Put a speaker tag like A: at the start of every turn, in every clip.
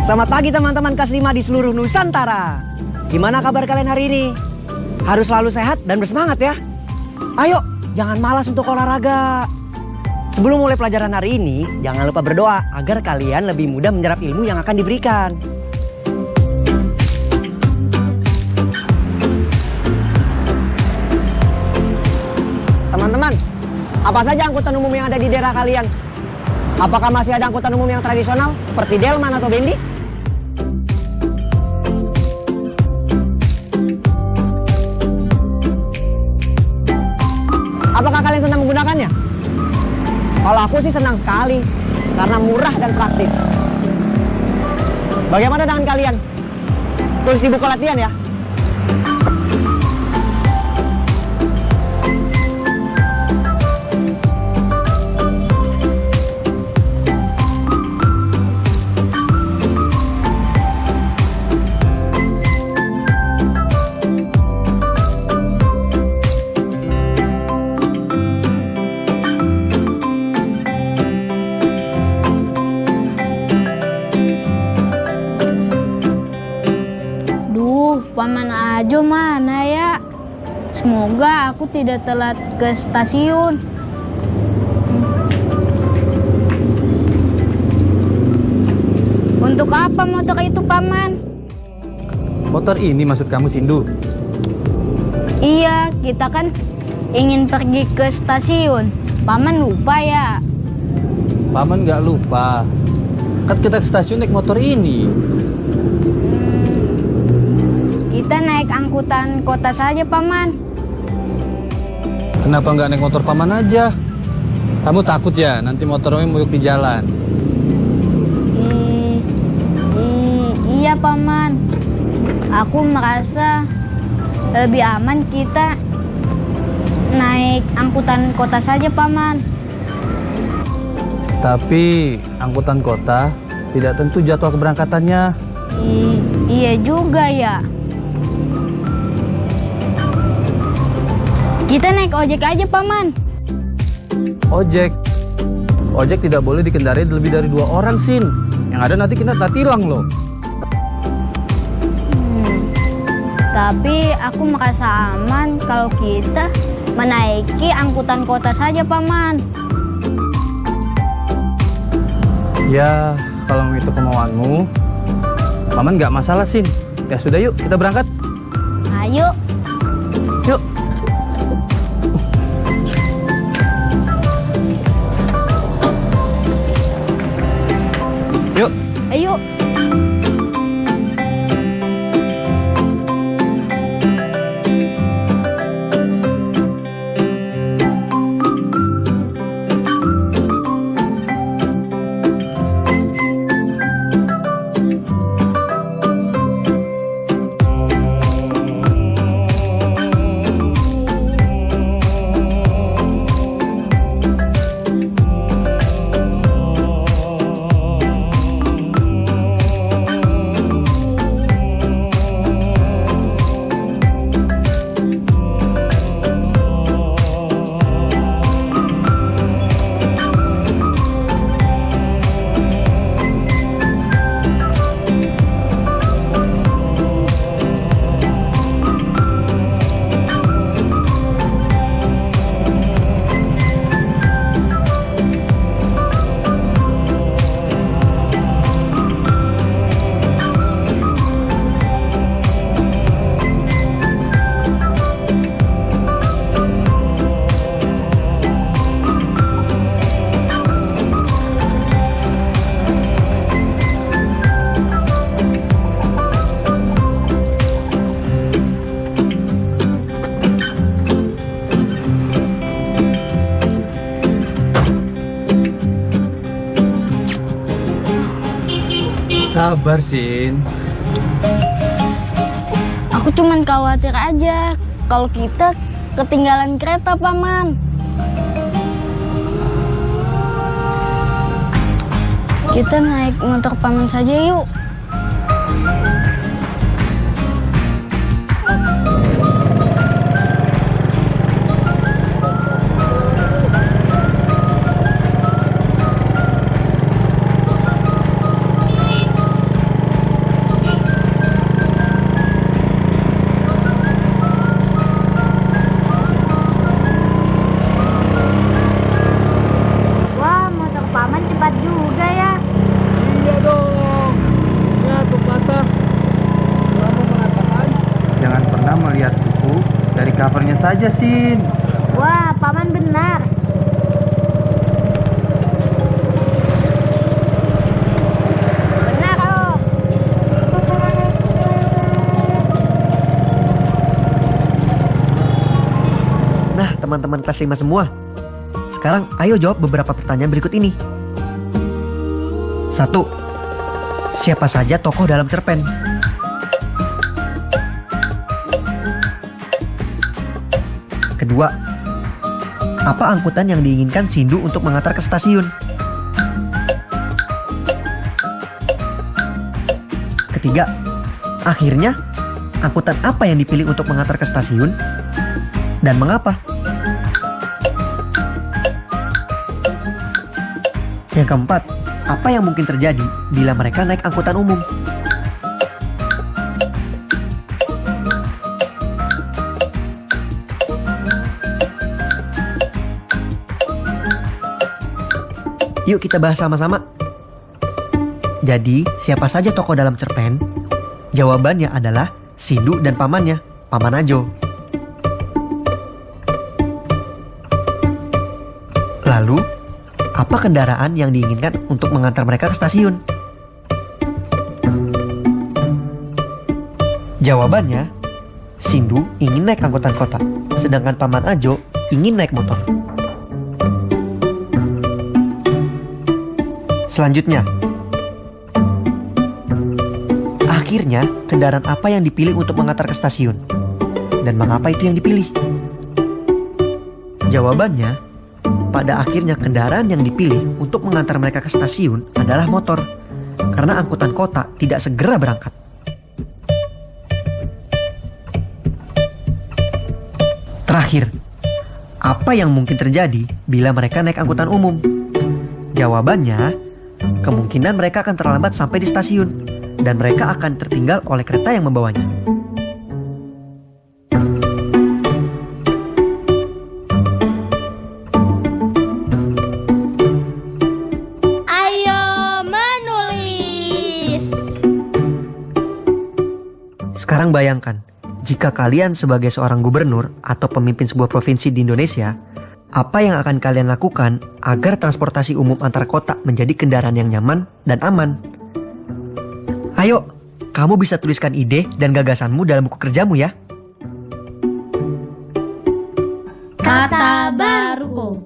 A: Selamat pagi teman-teman kelas 5 di seluruh Nusantara. Gimana kabar kalian hari ini? Harus selalu sehat dan bersemangat ya. Ayo, jangan malas untuk olahraga. Sebelum mulai pelajaran hari ini, jangan lupa berdoa agar kalian lebih mudah menyerap ilmu yang akan diberikan. Teman-teman, apa saja angkutan umum yang ada di daerah kalian? Apakah masih ada angkutan umum yang tradisional seperti Delman atau Bendi? Apakah kalian senang menggunakannya? Kalau aku sih senang sekali, karena murah dan praktis. Bagaimana dengan kalian? Tulis di buku latihan ya.
B: Paman Ajo mana ya? Semoga aku tidak telat ke stasiun. Untuk apa motor itu, Paman?
C: Motor ini maksud kamu, Sindu?
B: Iya, kita kan ingin pergi ke stasiun. Paman lupa ya?
C: Paman nggak lupa. Kan kita ke stasiun naik motor ini.
B: Kita naik angkutan kota saja, Paman.
C: Kenapa nggak naik motor Paman aja? Kamu takut ya nanti motornya muyuk di jalan?
B: Iya, Paman. Aku merasa lebih aman kita naik angkutan kota saja, Paman.
C: Tapi angkutan kota tidak tentu jadwal keberangkatannya.
B: Iya juga ya. Kita naik ojek aja, Paman.
C: Ojek? Ojek tidak boleh dikendarai lebih dari 2 orang, Sin. Yang ada nanti kita tilang loh.
B: Tapi aku merasa aman kalau kita menaiki angkutan kota saja, Paman.
C: Ya, kalau itu kemauanmu, Paman nggak masalah, Sin. Ya sudah, yuk kita berangkat.
B: Ayo.
C: Yuk. Yuk.
B: Ayo.
C: sabar, Sin.
B: Aku cuman khawatir aja kalau kita ketinggalan kereta, Paman. Kita naik motor Paman saja yuk. Wah, motor Paman cepat juga ya.
C: Iya dong. Ya, tuh patah. Kamu mengatakan jangan pernah melihat buku dari covernya saja, Sin.
B: Wah, Paman benar. Benar, Om.
A: Nah, teman-teman kelas 5 semua. Sekarang ayo jawab beberapa pertanyaan berikut ini. 1. Siapa saja tokoh dalam cerpen? 2. Apa angkutan yang diinginkan Sindu untuk mengantar ke stasiun? 3. Akhirnya, angkutan apa yang dipilih untuk mengantar ke stasiun? Dan mengapa? Yang keempat, apa yang mungkin terjadi bila mereka naik angkutan umum? Yuk kita bahas sama-sama. Jadi, siapa saja tokoh dalam cerpen? Jawabannya adalah Sindu dan pamannya, Paman Ajo. Lalu, apa kendaraan yang diinginkan untuk mengantar mereka ke stasiun? Jawabannya, Sindu ingin naik angkutan kota, sedangkan Paman Ajo ingin naik motor. Selanjutnya, akhirnya kendaraan apa yang dipilih untuk mengantar ke stasiun? Dan mengapa itu yang dipilih? Jawabannya, pada akhirnya kendaraan yang dipilih untuk mengantar mereka ke stasiun adalah motor, karena angkutan kota tidak segera berangkat. Terakhir, apa yang mungkin terjadi bila mereka naik angkutan umum? Jawabannya, kemungkinan mereka akan terlambat sampai di stasiun dan mereka akan tertinggal oleh kereta yang membawanya.
B: Ayo menulis.
A: Sekarang bayangkan, jika kalian sebagai seorang gubernur atau pemimpin sebuah provinsi di Indonesia, apa yang akan kalian lakukan agar transportasi umum antar kota menjadi kendaraan yang nyaman dan aman? Ayo, kamu bisa tuliskan ide dan gagasanmu dalam buku kerjamu ya.
B: Kata baru.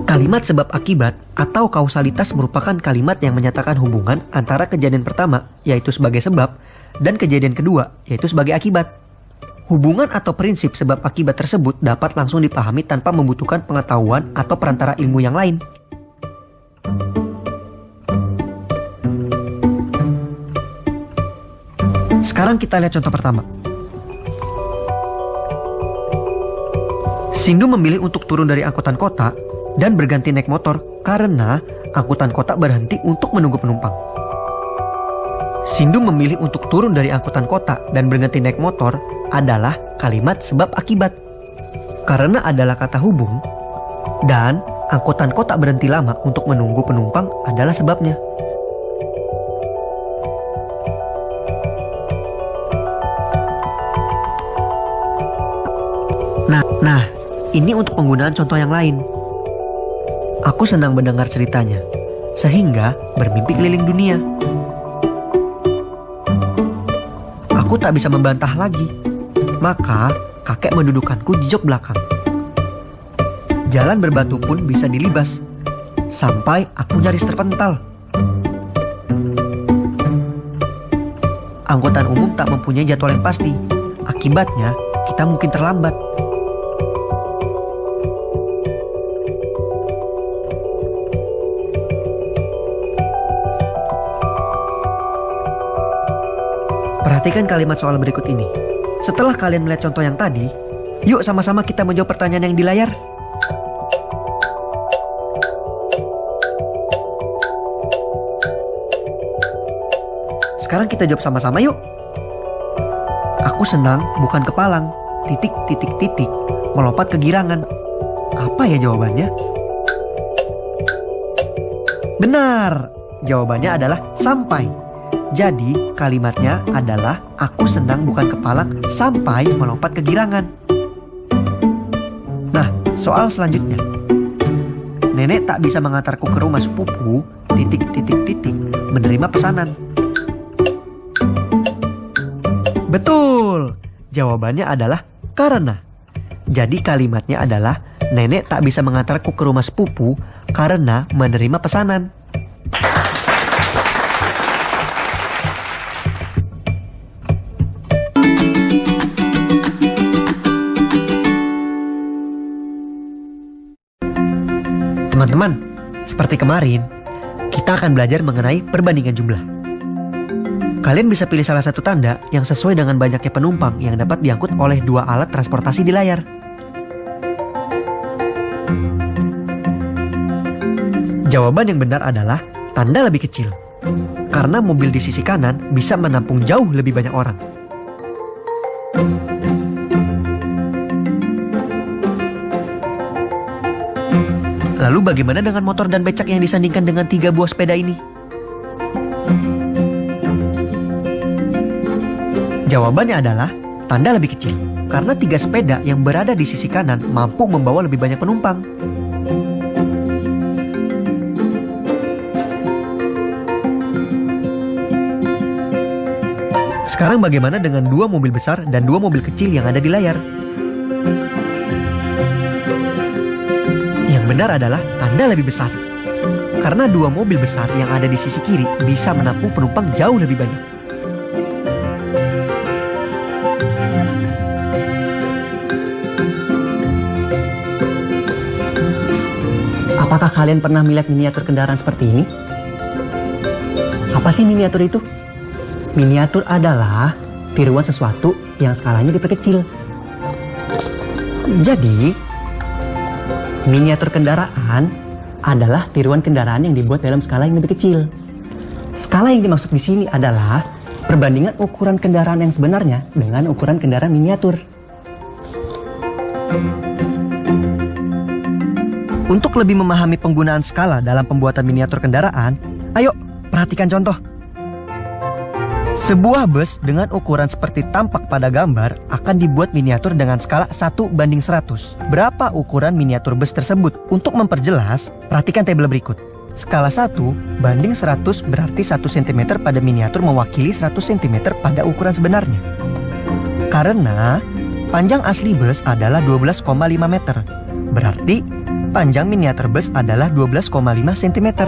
A: Kalimat sebab akibat atau kausalitas merupakan kalimat yang menyatakan hubungan antara kejadian pertama, yaitu sebagai sebab, dan kejadian kedua, yaitu sebagai akibat. Hubungan atau prinsip sebab akibat tersebut dapat langsung dipahami tanpa membutuhkan pengetahuan atau perantara ilmu yang lain. Sekarang kita lihat contoh pertama. Sindu memilih untuk turun dari angkutan kota dan berganti naik motor karena angkutan kota berhenti untuk menunggu penumpang. Sindu memilih untuk turun dari angkutan kota dan berganti naik motor adalah kalimat sebab akibat. Karena adalah kata hubung dan angkutan kota berhenti lama untuk menunggu penumpang adalah sebabnya. Nah, ini untuk penggunaan contoh yang lain. Aku senang mendengar ceritanya, sehingga bermimpi keliling dunia. Aku tak bisa membantah lagi, maka kakek mendudukkanku di jok belakang. Jalan berbatu pun bisa dilibas, sampai aku nyaris terpental. angkutan umum tak mempunyai jadwal yang pasti. Akibatnya, kita mungkin terlambat. Perhatikan kalimat soal berikut ini. Setelah kalian melihat contoh yang tadi, yuk sama-sama kita menjawab pertanyaan yang di layar. Sekarang kita jawab sama-sama yuk. Aku senang bukan kepalang, titik, titik, titik, melompat ke girangan. Apa ya jawabannya? Benar, jawabannya adalah sampai. Jadi kalimatnya adalah aku senang bukan kepalang sampai melompat ke girangan. Nah, soal selanjutnya. Nenek tak bisa mengantarku ke rumah sepupu, titik, titik, titik, menerima pesanan. Betul, jawabannya adalah karena. Jadi kalimatnya adalah nenek tak bisa mengantarku ke rumah sepupu karena menerima pesanan. Teman-teman, seperti kemarin, kita akan belajar mengenai perbandingan jumlah. Kalian bisa pilih salah satu tanda yang sesuai dengan banyaknya penumpang yang dapat diangkut oleh dua alat transportasi di layar. Jawaban yang benar adalah tanda lebih kecil. Karena mobil di sisi kanan bisa menampung jauh lebih banyak orang. Lalu bagaimana dengan motor dan becak yang disandingkan dengan 3 buah sepeda ini? Jawabannya adalah tanda lebih kecil. Karena 3 sepeda yang berada di sisi kanan mampu membawa lebih banyak penumpang. Sekarang bagaimana dengan 2 mobil besar dan 2 mobil kecil yang ada di layar? Yang benar adalah tanda lebih besar. Karena 2 mobil besar yang ada di sisi kiri bisa menampung penumpang jauh lebih banyak. Apakah kalian pernah melihat miniatur kendaraan seperti ini? Apa sih miniatur itu? Miniatur adalah tiruan sesuatu yang skalanya diperkecil. Jadi, miniatur kendaraan adalah tiruan kendaraan yang dibuat dalam skala yang lebih kecil. Skala yang dimaksud di sini adalah perbandingan ukuran kendaraan yang sebenarnya dengan ukuran kendaraan miniatur. Untuk lebih memahami penggunaan skala dalam pembuatan miniatur kendaraan, ayo perhatikan contoh. Sebuah bus dengan ukuran seperti tampak pada gambar akan dibuat miniatur dengan skala 1:100. Berapa ukuran miniatur bus tersebut? Untuk memperjelas, perhatikan tabel berikut. Skala 1:100 berarti 1 cm pada miniatur mewakili 100 cm pada ukuran sebenarnya. Karena panjang asli bus adalah 12,5 meter. Berarti panjang miniatur bus adalah 12,5 cm.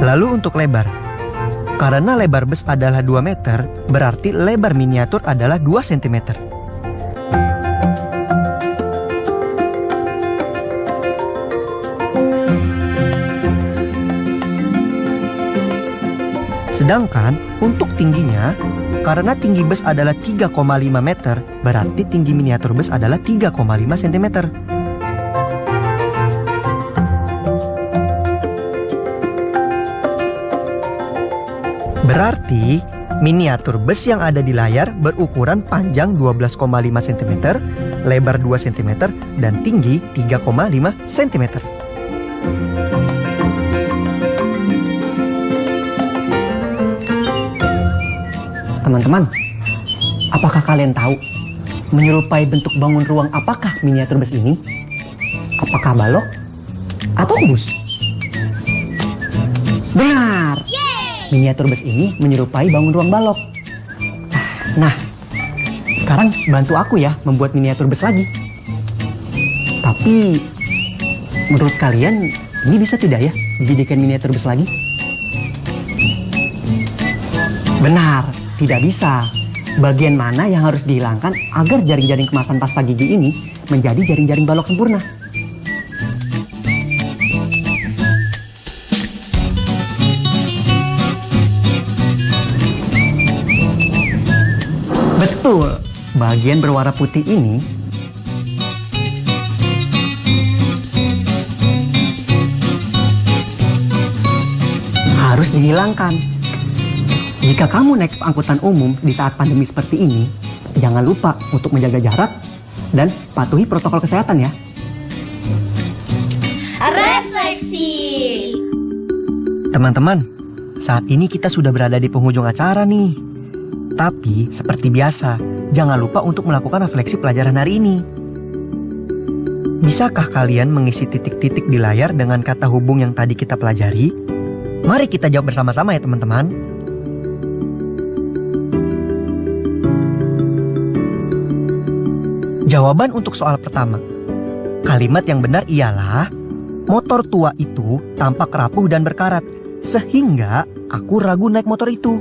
A: Lalu untuk lebar. Karena lebar bus adalah 2 meter, berarti lebar miniatur adalah 2 cm. Sedangkan untuk tingginya, karena tinggi bus adalah 3,5 meter, berarti tinggi miniatur bus adalah 3,5 cm. Berarti miniatur bus yang ada di layar berukuran panjang 12,5 cm, lebar 2 cm, dan tinggi 3,5 cm. Teman-teman, apakah kalian tahu menyerupai bentuk bangun ruang apakah miniatur bus ini? Apakah balok atau bus? Benar! Miniatur bus ini menyerupai bangun ruang balok. Nah, Sekarang bantu aku ya membuat miniatur bus lagi. Tapi menurut kalian ini bisa tidak ya dijadikan miniatur bus lagi? Benar, tidak bisa. Bagian mana yang harus dihilangkan agar jaring-jaring kemasan pasta gigi ini menjadi jaring-jaring balok sempurna? Betul, bagian berwarna putih ini harus dihilangkan. Jika kamu naik angkutan umum di saat pandemi seperti ini, jangan lupa untuk menjaga jarak dan patuhi protokol kesehatan ya.
D: Refleksi.
A: Teman-teman, saat ini kita sudah berada di penghujung acara nih. Tapi seperti biasa, jangan lupa untuk melakukan refleksi pelajaran hari ini. Bisakah kalian mengisi titik-titik di layar dengan kata hubung yang tadi kita pelajari? Mari kita jawab bersama-sama ya teman-teman. Jawaban untuk soal pertama. Kalimat yang benar ialah, motor tua itu tampak rapuh dan berkarat, sehingga aku ragu naik motor itu.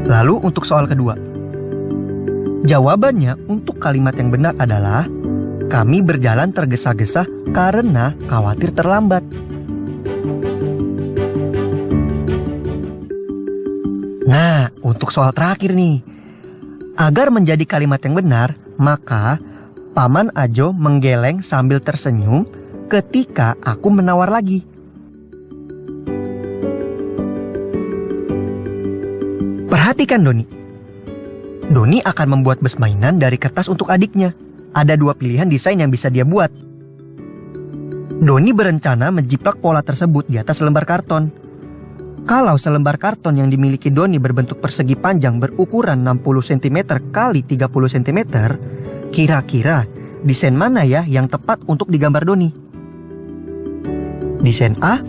A: Lalu untuk soal kedua. Jawabannya untuk kalimat yang benar adalah, kami berjalan tergesa-gesa karena khawatir terlambat. Nah, untuk soal terakhir nih. Agar menjadi kalimat yang benar, maka Paman Ajo menggeleng sambil tersenyum ketika aku menawar lagi. Perhatikan Doni. Doni akan membuat bus mainan dari kertas untuk adiknya. Ada 2 pilihan desain yang bisa dia buat. Doni berencana menjiplak pola tersebut di atas lembar karton. Kalau selembar karton yang dimiliki Doni berbentuk persegi panjang berukuran 60 cm x 30 cm, kira-kira desain mana ya yang tepat untuk digambar Doni? Desain A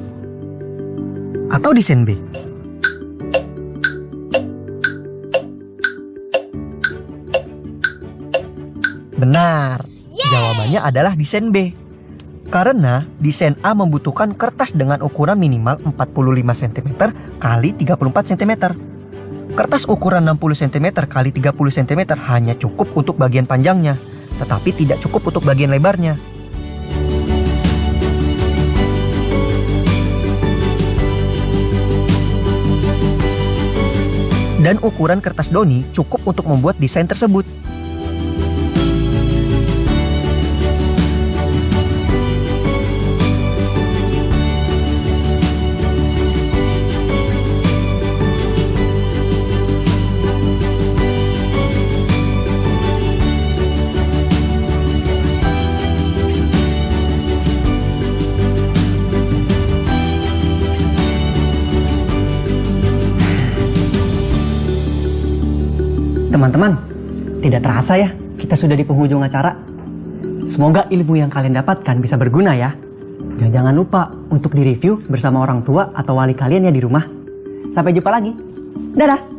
A: atau desain B? Benar, jawabannya adalah desain B. Karena desain A membutuhkan kertas dengan ukuran minimal 45 cm x 34 cm. Kertas ukuran 60 cm x 30 cm hanya cukup untuk bagian panjangnya, tetapi tidak cukup untuk bagian lebarnya. Dan ukuran kertas Doni cukup untuk membuat desain tersebut. Teman-teman, tidak terasa ya, kita sudah di penghujung acara. Semoga ilmu yang kalian dapatkan bisa berguna ya. Dan jangan lupa untuk direview bersama orang tua atau wali kalian ya di rumah. Sampai jumpa lagi. Dadah!